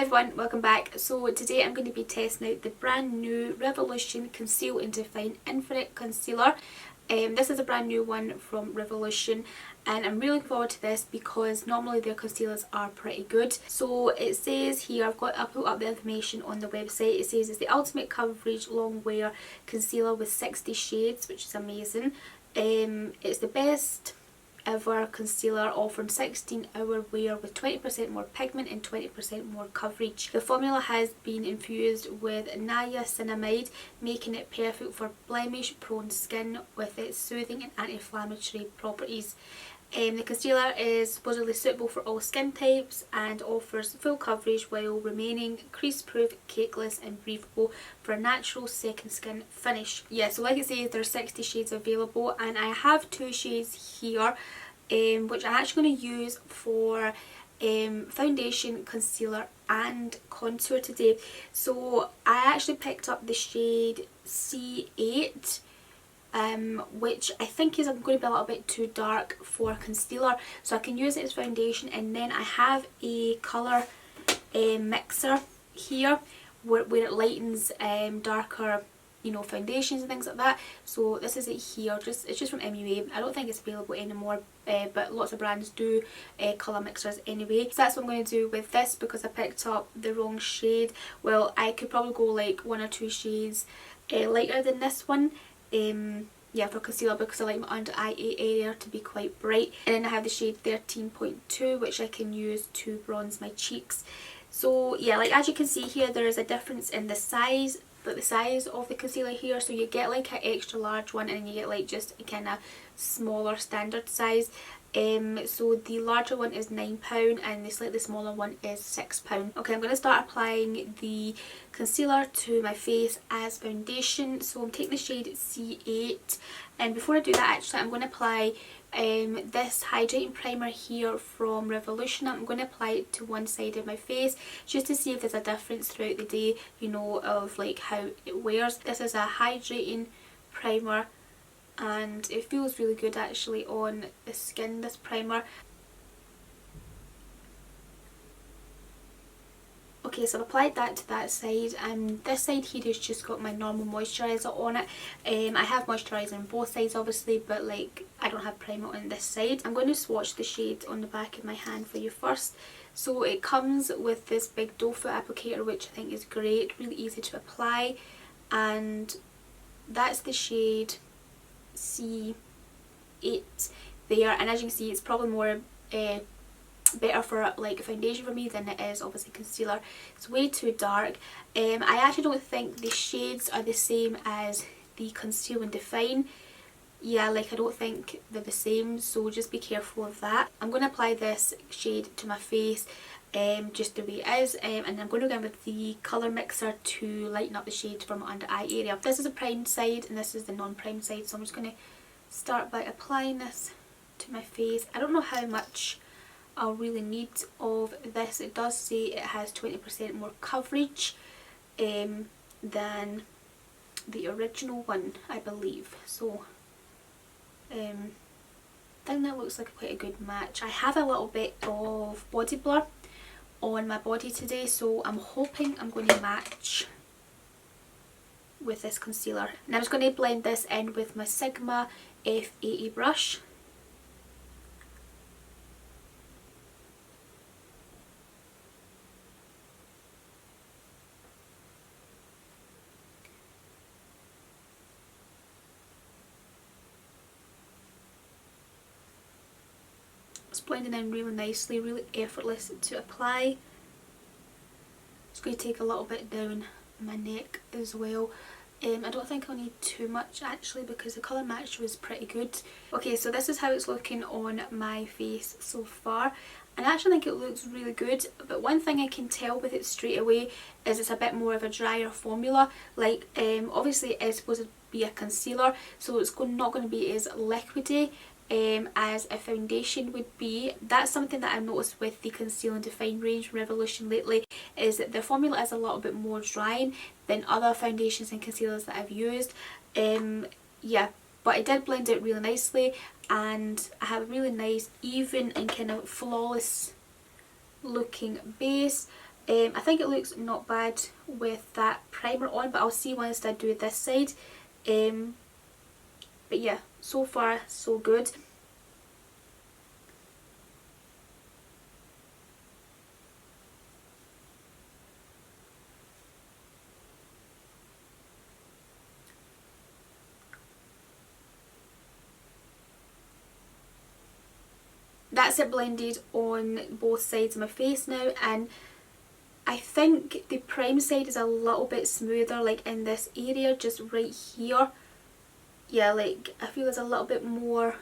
everyone, welcome back. So today I'm going to be testing out the brand new Revolution Conceal Define Infinite Concealer. This is a brand new one from Revolution and I'm really looking forward to this because normally their concealers are pretty good. So it says here, I'll put up the information on the website. It says it's the ultimate coverage long wear concealer with 60 shades, which is amazing. It's the best ever concealer offering 16-hour wear with 20% more pigment and 20% more coverage. The formula has been infused with niacinamide, making it perfect for blemish prone skin with its soothing and anti-inflammatory properties. The concealer is supposedly suitable for all skin types and offers full coverage while remaining crease-proof, cakeless and breathable for a natural second skin finish. Yeah, so like I say, there's 60 shades available and I have two shades here which I'm actually going to use for foundation, concealer and contour today. So I actually picked up the shade C8. Which I think is going to be a little bit too dark for concealer, so I can use it as foundation. And then I have a colour mixer here where it lightens darker, you know, foundations and things like that. So this is it here. It's just from MUA. I don't think it's available anymore, but lots of brands do colour mixers anyway. So that's what I'm going to do with this because I picked up the wrong shade. Well, I could probably go like one or two shades lighter than this one. Yeah, for concealer because I like my under eye area to be quite bright. And then I have the shade 13.2 which I can use to bronze my cheeks. So yeah, like as you can see here, there is a difference in the size, like the size of the concealer here. So you get like an extra large one and you get like just a kind of smaller standard size. So the larger one is £9 and the slightly smaller one is £6. Okay, I'm going to start applying the concealer to my face as foundation. So I'm taking the shade C8, and before I do that actually I'm going to apply this hydrating primer here from Revolution. I'm going to apply it to one side of my face just to see if there's a difference throughout the day, you know, of like how it wears. This is a hydrating primer and it feels really good actually on the skin, this primer. Okay, so I've applied that to that side, and this side here has just got my normal moisturiser on it. I have moisturiser on both sides obviously, but like I don't have primer on this side. I'm going to swatch the shade on the back of my hand for you first. So it comes with this big doe foot applicator which I think is great, really easy to apply, and that's the shade C8 there. And as you can see, it's probably more better for like foundation for me than it is obviously concealer. It's way too dark. I actually don't think the shades are the same as the Conceal and Define. Yeah, like I don't think they're the same, so just be careful of that. I'm going to apply this shade to my face just the way it is, and I'm going to go in with the colour mixer to lighten up the shade from my under eye area. This is a primed side and this is the non-primed side, so I'm just going to start by applying this to my face. I don't know how much I'll really need of this. It does say it has 20% more coverage than the original one, I believe. So I think that looks like quite a good match. I have a little bit of body blur on my body today, so I'm hoping I'm going to match with this concealer. And I'm just going to blend this in with my Sigma F80 brush. It's blending in really nicely, really effortless to apply. It's going to take a little bit down my neck as well. I don't think I'll need too much actually because the colour match was pretty good. Okay, so this is how it's looking on my face so far, and I actually think it looks really good. But one thing I can tell with it straight away is it's a bit more of a drier formula. Like obviously it's supposed to be a concealer, so it's not going to be as liquidy as a foundation would be. That's something that I've noticed with the Conceal and Define range from Revolution lately, is that the formula is a little bit more drying than other foundations and concealers that I've used. Yeah, but I did blend it really nicely and I have a really nice, even and kind of flawless looking base. I think it looks not bad with that primer on, but I'll see once I do this side. But yeah, so far so good. That's it blended on both sides of my face now, and I think the prime side is a little bit smoother, like in this area, just right here. Yeah, like I feel there's a little bit more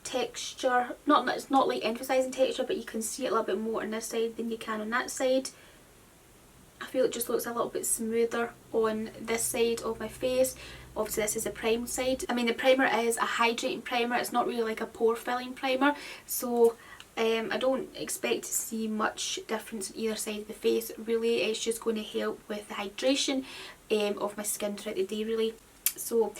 texture. It's not like emphasising texture, but you can see it a little bit more on this side than you can on that side. I feel it just looks a little bit smoother on this side of my face. Obviously this is the prime side. I mean, the primer is a hydrating primer, it's not really like a pore filling primer, so I don't expect to see much difference on either side of the face. Really, it's just going to help with the hydration of my skin throughout the day, really. So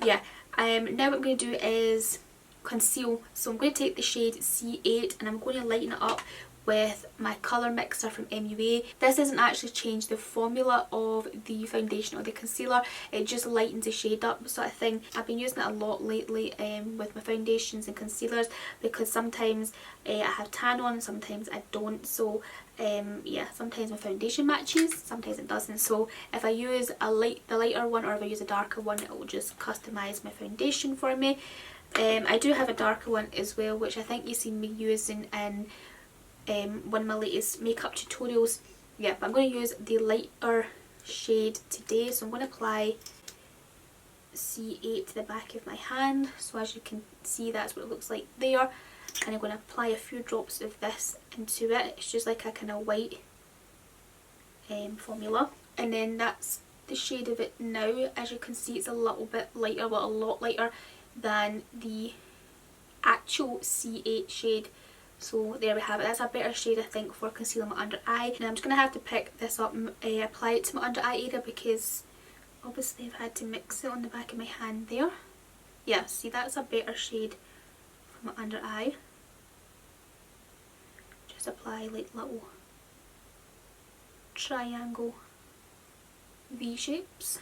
yeah, now what I'm going to do is conceal. So I'm going to take the shade C8 and I'm going to lighten it up with my colour mixer from MUA. This doesn't actually change the formula of the foundation or the concealer, it just lightens the shade up sort of thing. I've been using it a lot lately with my foundations and concealers, because sometimes I have tan on, sometimes I don't, so yeah, sometimes my foundation matches, sometimes it doesn't. So if I use the lighter one, or if I use a darker one, it will just customise my foundation for me. I do have a darker one as well, which I think you've seen me using in one of my latest makeup tutorials. Yeah, but I'm going to use the lighter shade today, so I'm going to apply C8 to the back of my hand. So as you can see, that's what it looks like there, and I'm going to apply a few drops of this into it. It's just like a kind of white formula, and then that's the shade of it now. As you can see, it's a little bit lighter, well, a lot lighter than the actual C8 shade. So there we have it. That's a better shade, I think, for concealing my under eye. Now I'm just going to have to pick this up and apply it to my under eye area, because obviously I've had to mix it on the back of my hand there. Yeah, see, that's a better shade for my under eye. Just apply like little triangle V shapes.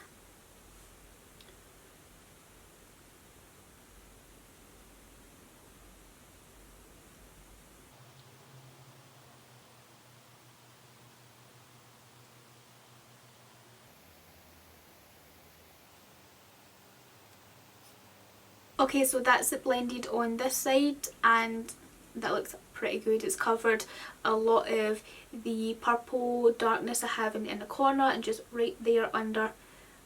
Okay, so that's it blended on this side, and that looks pretty good. It's covered a lot of the purple darkness I have in the corner, and just right there under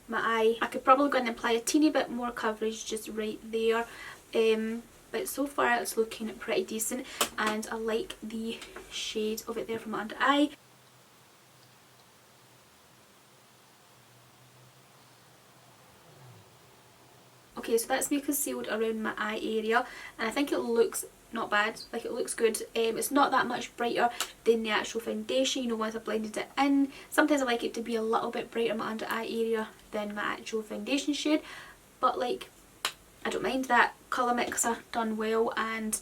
my eye. I could probably go in and apply a teeny bit more coverage just right there, but so far it's looking pretty decent, and I like the shade of it there from my under eye. Okay, so that's me concealed around my eye area, and I think it looks not bad, like it looks good. It's not that much brighter than the actual foundation, you know, once I blended it in. Sometimes I like it to be a little bit brighter in my under eye area than my actual foundation shade, but like, I don't mind. That colour mixer done well, and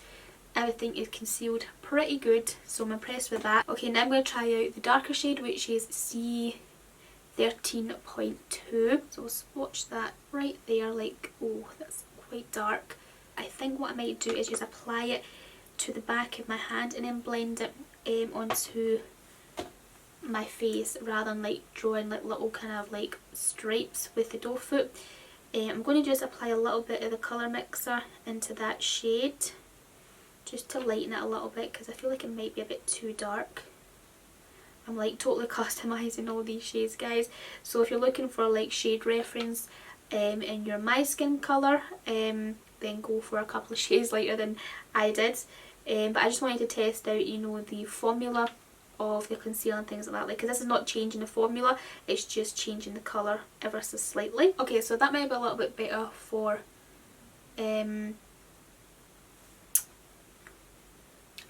everything is concealed pretty good, so I'm impressed with that. Okay, now I'm going to try out the darker shade, which is C13.2. So we'll swatch that right there, like, oh, that's quite dark. I think what I might do is just apply it to the back of my hand and then blend it onto my face, rather than like drawing like little kind of like stripes with the doe foot. I'm going to just apply a little bit of the colour mixer into that shade, just to lighten it a little bit, because I feel like it might be a bit too dark. I'm like totally customising all these shades, guys, so if you're looking for like shade reference in your my skin colour, then go for a couple of shades lighter than I did. But I just wanted to test out, you know, the formula of the concealer and things like that, like, because this is not changing the formula, it's just changing the colour ever so slightly. Okay, so that might be a little bit better for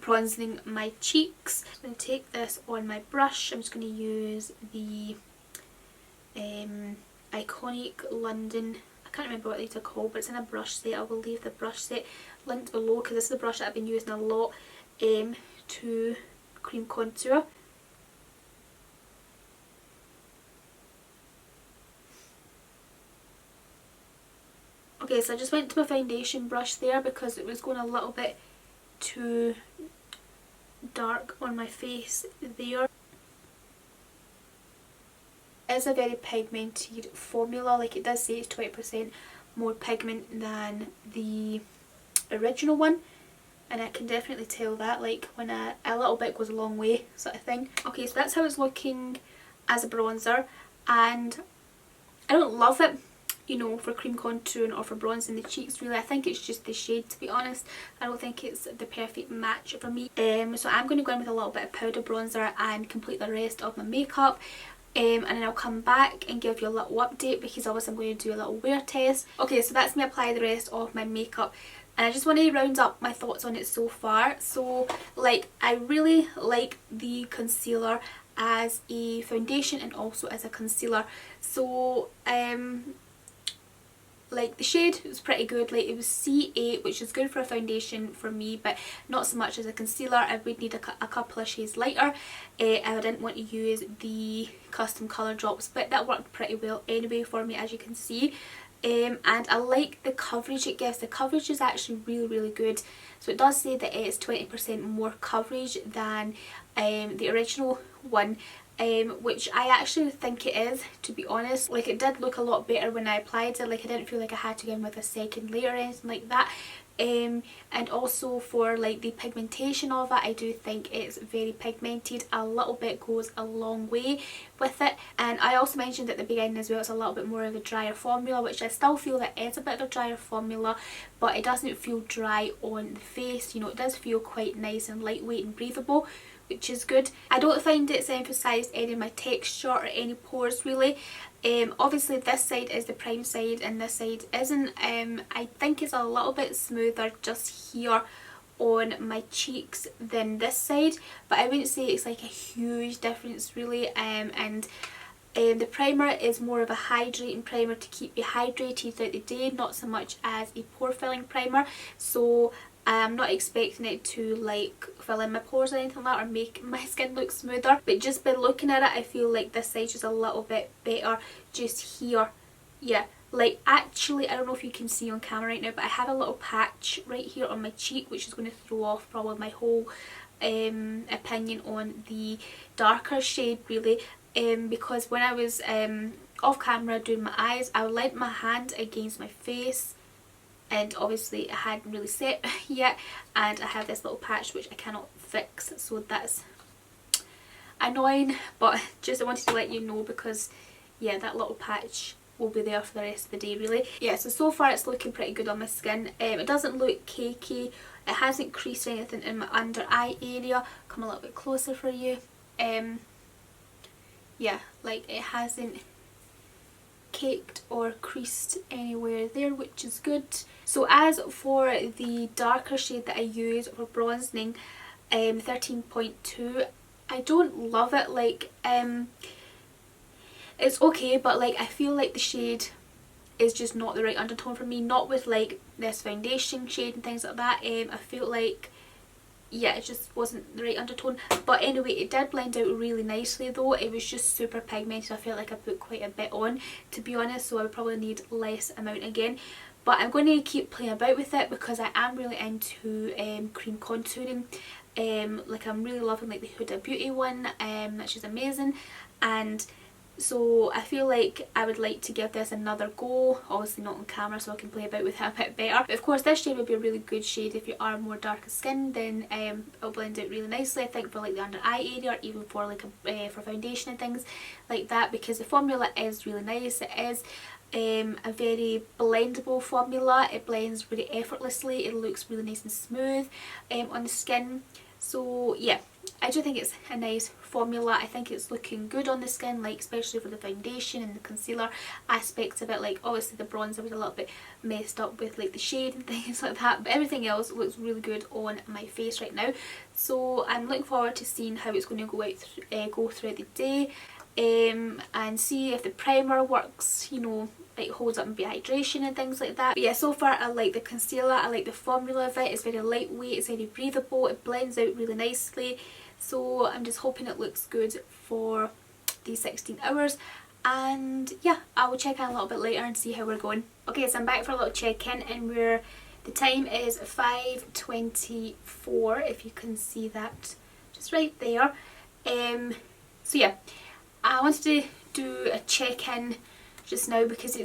bronzing my cheeks. I'm going to take this on my brush. I'm just going to use the Iconic London, I can't remember what these are called, but it's in a brush set. I will leave the brush set linked below, because this is the brush that I've been using a lot to cream contour. Okay, so I just went to my foundation brush there because it was going a little bit too dark on my face there. It is a very pigmented formula, like it does say it's 20% more pigment than the original one, and I can definitely tell that, like when a little bit goes a long way sort of thing. Okay, so that's how it's looking as a bronzer, and I don't love it, you know, for cream contouring or for bronzing the cheeks really. I think it's just the shade, to be honest. I don't think it's the perfect match for me. So I'm going to go in with a little bit of powder bronzer and complete the rest of my makeup. And then I'll come back and give you a little update because obviously I'm going to do a little wear test. Okay, so that's me apply the rest of my makeup. And I just want to round up my thoughts on it so far. So, like, I really like the concealer as a foundation and also as a concealer. So, like the shade was pretty good, like it was C8, which is good for a foundation for me, but not so much as a concealer. I would need a couple of shades lighter. I didn't want to use the custom colour drops, but that worked pretty well anyway for me, as you can see. And I like the coverage it gives. The coverage is actually really good. So it does say that it's 20% more coverage than the original one. Which I actually think it is, to be honest. Like, it did look a lot better when I applied it. Like, I didn't feel like I had to go in with a second layer or anything like that. And also for like the pigmentation of it, I do think it's very pigmented. A little bit goes a long way with it. And I also mentioned at the beginning as well, it's a little bit more of a drier formula, which I still feel that is a bit of a drier formula, but it doesn't feel dry on the face. You know, it does feel quite nice and lightweight and breathable, which is good. I don't find it's emphasised any of my texture or any pores really. Obviously this side is the prime side and this side isn't. I think it's a little bit smoother just here on my cheeks than this side, but I wouldn't say it's like a huge difference really. And the primer is more of a hydrating primer to keep you hydrated throughout the day, not so much as a pore filling primer. So I'm not expecting it to like fill in my pores or anything like that or make my skin look smoother, but just by looking at it I feel like this side's just a little bit better just here. Yeah, like actually I don't know if you can see on camera right now, but I have a little patch right here on my cheek which is going to throw off probably my whole opinion on the darker shade really. Because when I was off camera doing my eyes, I would leant my hand against my face, and obviously it hadn't really set yet, and I have this little patch which I cannot fix, so that's annoying, but just I wanted to let you know because yeah, that little patch will be there for the rest of the day really. Yeah, so far it's looking pretty good on my skin. It doesn't look cakey, it hasn't creased or anything in my under eye area. Come a little bit closer for you. Yeah, like it hasn't caked or creased anywhere there, which is good. So as for the darker shade that I use for bronzing, 13.2, I don't love it. Like it's okay, but like I feel like the shade is just not the right undertone for me, not with like this foundation shade and things like that. I feel like yeah, it just wasn't the right undertone. But anyway, it did blend out really nicely though. It was just super pigmented. I felt like I put quite a bit on, to be honest, so I would probably need less amount again. But I'm going to keep playing about with it because I am really into cream contouring. Like I'm really loving like the Huda Beauty one, which is amazing. And so I feel like I would like to give this another go, obviously not on camera so I can play about with it a bit better. But of course this shade would be a really good shade if you are more darker skinned, then it'll blend out really nicely I think for like the under eye area, or even for like for foundation and things like that, because the formula is really nice. It is a very blendable formula. It blends really effortlessly, it looks really nice and smooth on the skin. So yeah, I do think it's a nice formula. I think it's looking good on the skin, like especially for the foundation and the concealer aspects of it. Like obviously the bronzer was a little bit messed up with like the shade and things like that, but everything else looks really good on my face right now. So I'm looking forward to seeing how it's going to go throughout the day, and see if the primer works, you know, like holds up and be hydration and things like that. But yeah, so far I like the concealer, I like the formula of it. It's very lightweight, it's very breathable, it blends out really nicely. So I'm just hoping it looks good for these 16 hours. and yeah, I will check in a little bit later and see how we're going. Okay, so I'm back for a little check-in, and the time is 5:24, if you can see that just right there. So yeah, I wanted to do a check-in just now because I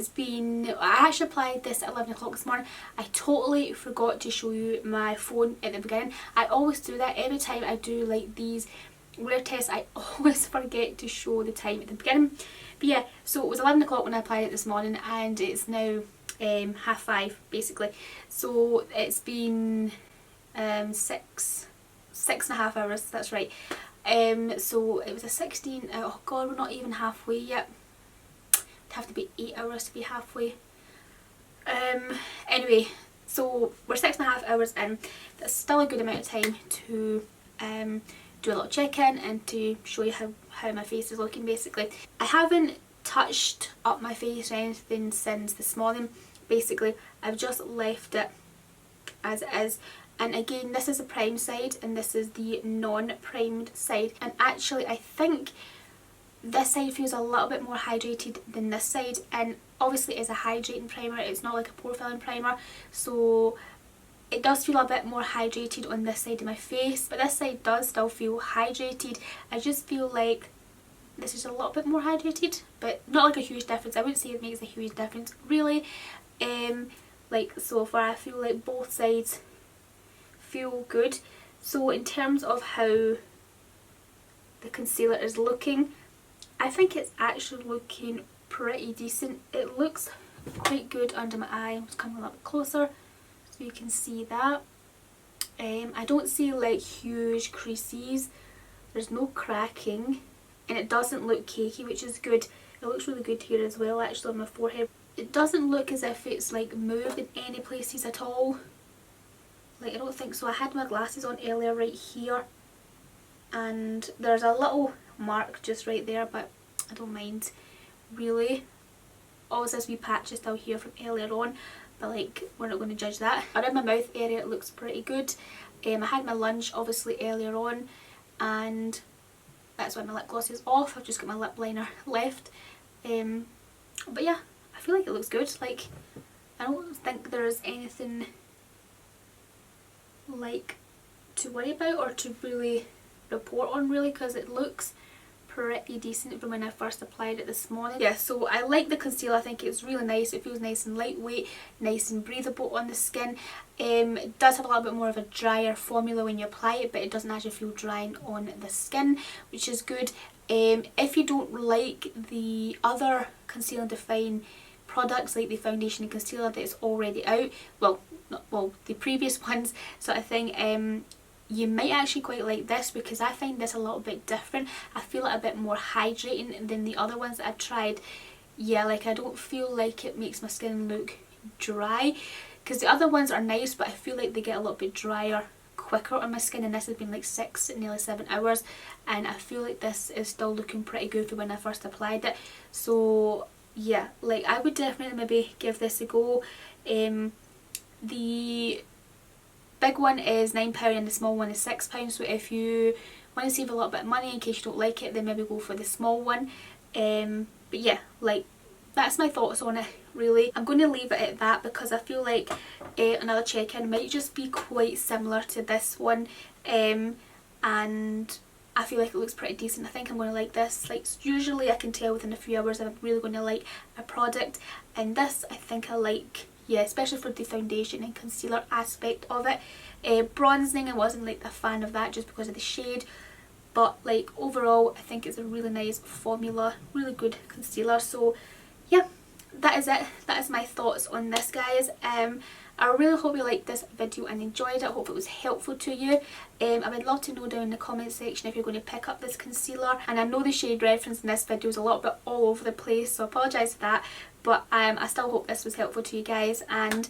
actually applied this at 11 o'clock this morning. I totally forgot to show you my phone at the beginning. I always do that every time I do like these wear tests. I always forget to show the time at the beginning. But yeah, so it was 11 o'clock when I applied it this morning, and it's now 5:30 basically. So it's been 6.5 hours, that's right. So it was a 16, oh god, we're not even halfway yet. It'd have to be 8 hours to be halfway. Anyway, so we're 6.5 hours in. That's still a good amount of time to do a little check-in and to show you how my face is looking basically. I haven't touched up my face or anything since this morning. Basically, I've just left it as it is. And again, this is the prime side and this is the non-primed side. And actually, I think this side feels a little bit more hydrated than this side. And obviously it's a hydrating primer, it's not like a pore filling primer. So it does feel a bit more hydrated on this side of my face. But this side does still feel hydrated. I just feel like this is a little bit more hydrated. But not like a huge difference. I wouldn't say it makes a huge difference really. Like so far I feel like both sides feel good. So in terms of how the concealer is looking, I think it's actually looking pretty decent. It looks quite good under my eye. I'm just coming a little bit closer so you can see that. I don't see like huge creases, there's no cracking, and it doesn't look cakey, which is good. It looks really good here as well actually on my forehead. It doesn't look as if it's like moved in any places at all. Like I don't think so. I had my glasses on earlier right here and there's a little mark just right there, but I don't mind really. Always this wee patch is still here from earlier on, but like we're not going to judge that. Around my mouth area it looks pretty good. I had my lunch obviously earlier on and that's why my lip gloss is off. I've just got my lip liner left. But yeah, I feel like it looks good. Like I don't think there's anything like to worry about or to really report on really, because it looks pretty decent from when I first applied it this morning. Yeah, so I like the concealer. I think it's really nice. It feels nice and lightweight, nice and breathable on the skin. It does have a little bit more of a drier formula when you apply it, but it doesn't actually feel drying on the skin, which is good. If you don't like the other Conceal and Define products like the foundation and concealer that's already out, the previous ones sort of thing, you might actually quite like this, because I find this a little bit different. I feel it a bit more hydrating than the other ones that I've tried. Yeah, like I don't feel like it makes my skin look dry, because the other ones are nice but I feel like they get a little bit drier quicker on my skin, and this has been like 6, nearly 7 hours, and I feel like this is still looking pretty good for when I first applied it. So yeah, like I would definitely maybe give this a go. The big one is £9 and the small one is £6, so if you want to save a little bit of money in case you don't like it, then maybe go for the small one. But yeah, like that's my thoughts on it really. I'm going to leave it at that because I feel like another check-in might just be quite similar to this one, and I feel like it looks pretty decent. I think I'm going to like this. Like usually I can tell within a few hours if I'm really going to like a product, and this I think I like. Yeah, especially for the foundation and concealer aspect of it. Bronzing, I wasn't like a fan of that just because of the shade, but like overall I think it's a really nice formula, really good concealer. So yeah, that is it. That is my thoughts on this, guys. I really hope you liked this video and enjoyed it. I hope it was helpful to you. I would love to know down in the comment section if you're going to pick up this concealer. And I know the shade reference in this video is a little bit all over the place, so I apologise for that. But I still hope this was helpful to you guys. And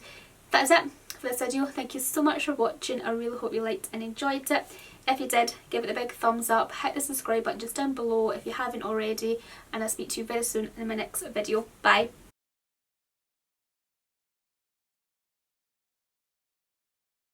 that is it for this video. Thank you so much for watching. I really hope you liked and enjoyed it. If you did, give it a big thumbs up. Hit the subscribe button just down below if you haven't already. And I'll speak to you very soon in my next video. Bye.